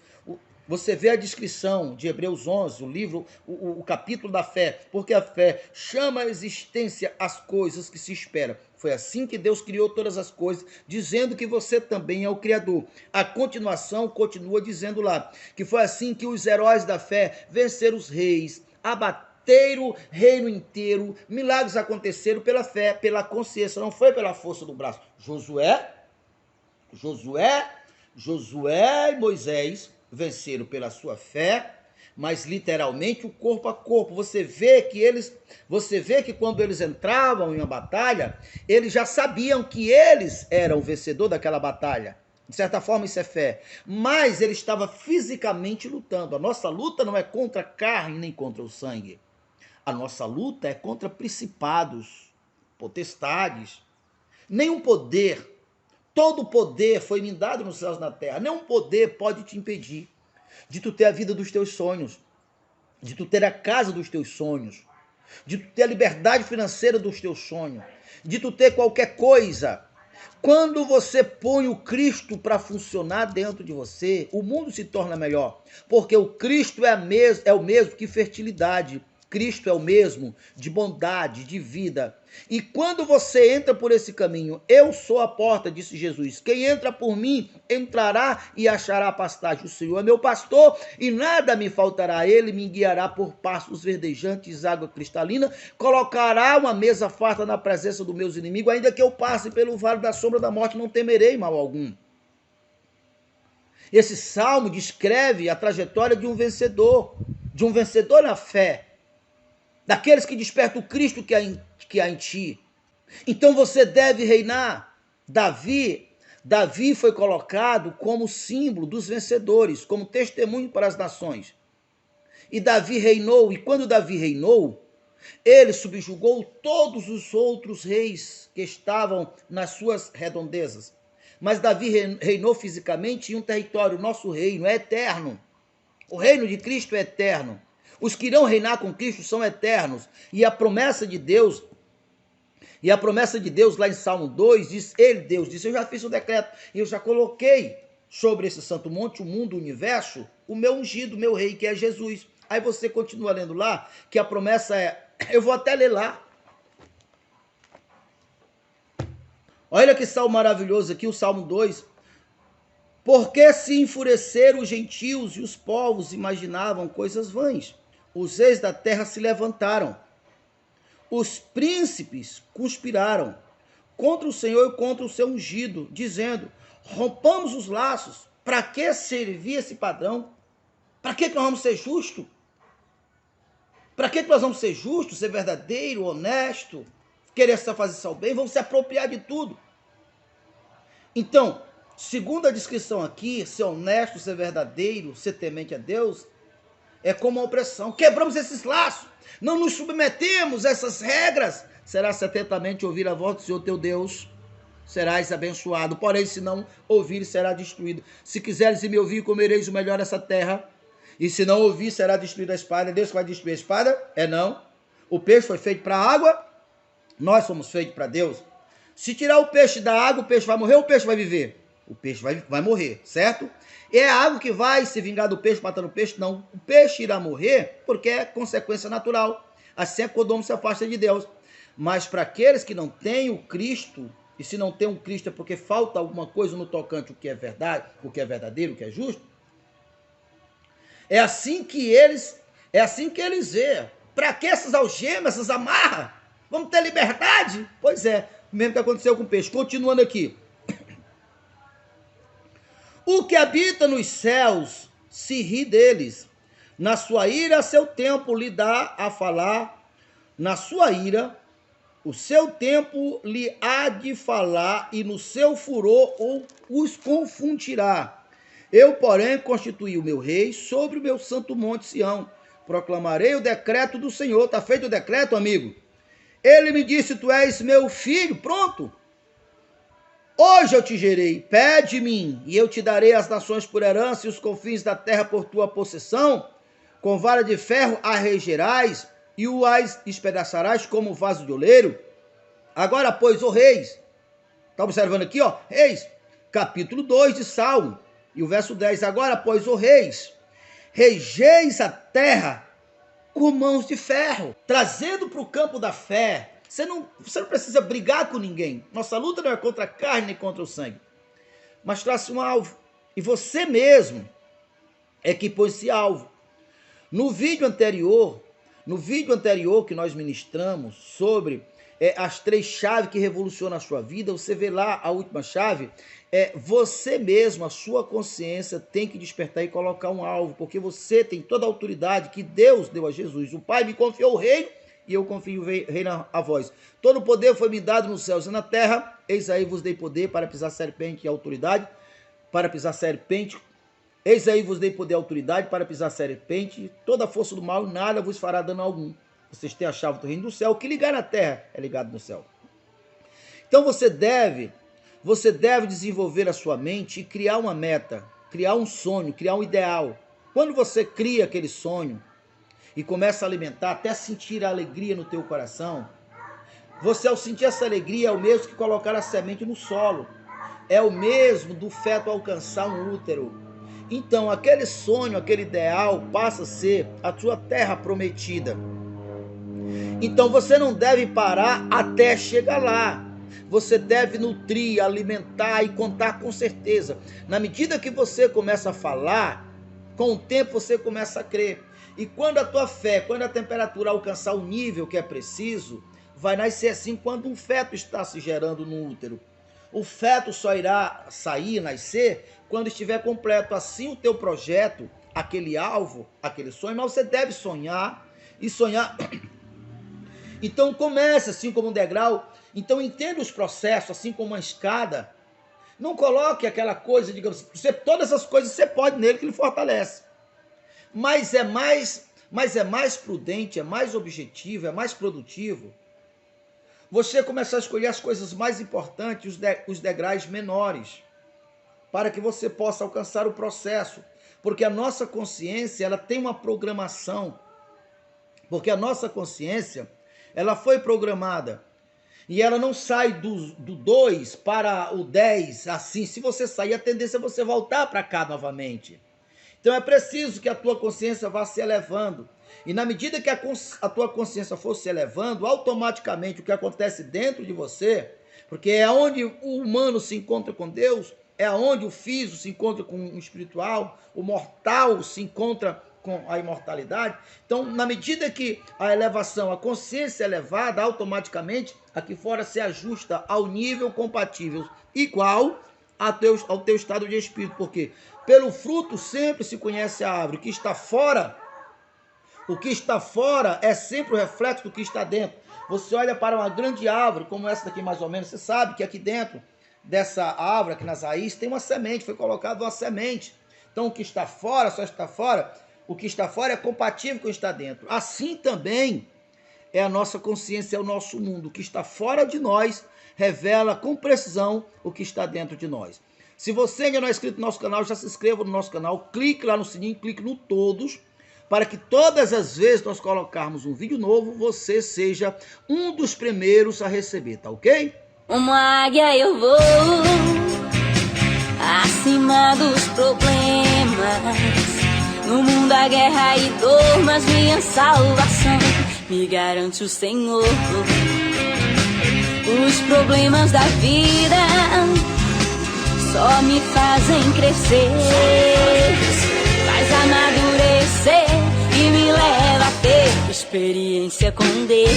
você vê a descrição de Hebreus 11, o livro, o capítulo da fé, porque a fé chama a existência as coisas que se esperam. Foi assim que Deus criou todas as coisas, dizendo que você também é o Criador. A continuação continua dizendo lá, que foi assim que os heróis da fé venceram os reis, abateram o reino inteiro, milagres aconteceram pela fé, pela consciência, não foi pela força do braço. Josué e Moisés venceram pela sua fé, mas literalmente o corpo a corpo. Você vê que quando eles entravam em uma batalha, eles já sabiam que eles eram o vencedor daquela batalha. De certa forma isso é fé, mas ele estava fisicamente lutando. A nossa luta não é contra a carne nem contra o sangue. A nossa luta é contra principados, potestades. Nenhum poder, todo poder foi me dado nos céus e na terra. Nenhum poder pode te impedir de tu ter a vida dos teus sonhos, de tu ter a casa dos teus sonhos, de tu ter a liberdade financeira dos teus sonhos, de tu ter qualquer coisa. Quando você põe o Cristo para funcionar dentro de você, o mundo se torna melhor, porque o Cristo é o mesmo que fertilidade. Cristo é o mesmo de bondade, de vida. E quando você entra por esse caminho, eu sou a porta, disse Jesus. Quem entra por mim, entrará e achará pastagem. O Senhor é meu pastor e nada me faltará. Ele me guiará por pastos verdejantes, água cristalina. Colocará uma mesa farta na presença dos meus inimigos. Ainda que eu passe pelo vale da sombra da morte, não temerei mal algum. Esse salmo descreve a trajetória de um vencedor na fé, daqueles que despertam o Cristo que há em ti. Então você deve reinar. Davi foi colocado como símbolo dos vencedores, como testemunho para as nações. E Davi reinou, e quando Davi reinou, ele subjugou todos os outros reis que estavam nas suas redondezas. Mas Davi reinou fisicamente em um território. O nosso reino é eterno. O reino de Cristo é eterno. Os que irão reinar com Cristo são eternos. E a promessa de Deus lá em Salmo 2, Deus disse, eu já fiz o decreto, eu já coloquei sobre esse santo monte, o mundo, o universo, o meu ungido, o meu rei, que é Jesus. Aí você continua lendo lá, que a promessa eu vou até ler lá. Olha que salmo maravilhoso aqui, o Salmo 2. Porque se enfureceram os gentios e os povos imaginavam coisas vãs. Os reis da terra se levantaram. Os príncipes conspiraram contra o Senhor e contra o seu ungido, dizendo, rompamos os laços. Para que servir esse padrão? Para que nós vamos ser justos? Para que nós vamos ser justos, ser verdadeiro, honesto, querer só fazer só o bem? Vamos se apropriar de tudo. Então, segundo a descrição aqui, ser honesto, ser verdadeiro, ser temente a Deus, é como uma opressão. Quebramos esses laços, não nos submetemos a essas regras. Serás atentamente ouvir a voz do Senhor teu Deus, serás abençoado. Porém, se não ouvir, será destruído. Se quiseres me ouvir, comereis o melhor dessa terra. E se não ouvir, será destruída a espada. Deus que vai destruir a espada? É não. O peixe foi feito para a água, nós somos feitos para Deus. Se tirar o peixe da água, o peixe vai morrer ou o peixe vai viver? O peixe vai morrer, certo? É a água que vai se vingar do peixe, matando o peixe? Não. O peixe irá morrer porque é consequência natural. Assim é quando o homem se afasta de Deus. Mas para aqueles que não têm o Cristo, e se não tem um Cristo é porque falta alguma coisa no tocante o que é verdade, o que é verdadeiro, o que é justo, é assim que eles veem. Para que essas algemas, essas amarras? Vamos ter liberdade? Pois é, o mesmo que aconteceu com o peixe. Continuando aqui. O que habita nos céus se ri deles. Na sua ira, seu tempo lhe dá a falar. Na sua ira, o seu tempo lhe há de falar, e no seu furor os confundirá. Eu, porém, constituí o meu rei sobre o meu santo monte Sião. Proclamarei o decreto do Senhor. Está feito o decreto, amigo? Ele me disse, tu és meu filho. Pronto. Hoje eu te gerei, pede-me, e eu te darei as nações por herança e os confins da terra por tua possessão. Com vara de ferro a regerás, e o espedaçarás como vaso de oleiro. Agora, pois, ó reis, está observando aqui, ó, reis, capítulo 2 de Salmo, e o verso 10, agora, pois, ó reis, regeis a terra com mãos de ferro, trazendo para o campo da fé. Você não precisa brigar com ninguém. Nossa luta não é contra a carne nem contra o sangue, mas traz um alvo. E você mesmo é que põe esse alvo. No vídeo anterior que nós ministramos sobre as 3 chaves que revolucionam a sua vida, você vê lá a última chave, você mesmo, a sua consciência tem que despertar e colocar um alvo, porque você tem toda a autoridade que Deus deu a Jesus. O Pai me confiou o reino e eu confio o reino a vós. Todo o poder foi me dado nos céus e na terra, eis aí vos dei poder para pisar serpente e autoridade, para pisar serpente. Eis aí vos dei poder e autoridade para pisar serpente, toda a força do mal, nada vos fará dano algum. Vocês têm a chave do reino do céu, o que ligar na terra é ligado no céu. Então você deve desenvolver a sua mente e criar uma meta, criar um sonho, criar um ideal. Quando você cria aquele sonho e começa a alimentar, até sentir a alegria no teu coração, você ao sentir essa alegria é o mesmo que colocar a semente no solo, é o mesmo do feto alcançar um útero. Então aquele sonho, aquele ideal passa a ser a sua terra prometida. Então você não deve parar até chegar lá. Você deve nutrir, alimentar e contar com certeza. Na medida que você começa a falar, com o tempo você começa a crer. E quando a tua fé, quando a temperatura alcançar o nível que é preciso, vai nascer assim quando um feto está se gerando no útero. O feto só irá sair, nascer, quando estiver completo. Assim o teu projeto, aquele alvo, aquele sonho, mas você deve sonhar e sonhar. Então comece assim como um degrau. Então entenda os processos assim como uma escada. Não coloque aquela coisa, digamos, todas as coisas você pode nele que ele fortalece. Mas é mais prudente, é mais objetivo, é mais produtivo você começar a escolher as coisas mais importantes, os degraus menores, para que você possa alcançar o processo. Porque a nossa consciência, ela tem uma programação. Porque a nossa consciência, ela foi programada. E ela não sai do 2 para o 10, assim. Se você sair, a tendência é você voltar para cá novamente. Então é preciso que a tua consciência vá se elevando. E na medida que a tua consciência for se elevando, automaticamente o que acontece dentro de você, porque é onde o humano se encontra com Deus, é onde o físico se encontra com o espiritual, o mortal se encontra com a imortalidade. Então, na medida que a elevação, a consciência é elevada, automaticamente aqui fora se ajusta ao nível compatível, igual ao teu estado de espírito. Porque pelo fruto sempre se conhece a árvore. O que está fora é sempre o reflexo do que está dentro. Você olha para uma grande árvore, como essa daqui mais ou menos, você sabe que aqui dentro dessa árvore, aqui nas raízes, tem uma semente, foi colocada uma semente. Então o que está fora, só está fora, o que está fora é compatível com o que está dentro. Assim também é a nossa consciência, é o nosso mundo. O que está fora de nós revela com precisão o que está dentro de nós. Se você ainda não é inscrito no nosso canal, já se inscreva no nosso canal, clique lá no sininho, clique no todos, para que todas as vezes nós colocarmos um vídeo novo, você seja um dos primeiros a receber, tá ok? Uma águia eu vou, acima dos problemas. No mundo há guerra e dor, mas minha salvação me garante o Senhor. Os problemas da vida só me fazem crescer, faz amadurecer e me leva a ter experiência com Deus.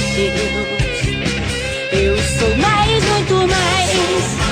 Eu sou mais, muito mais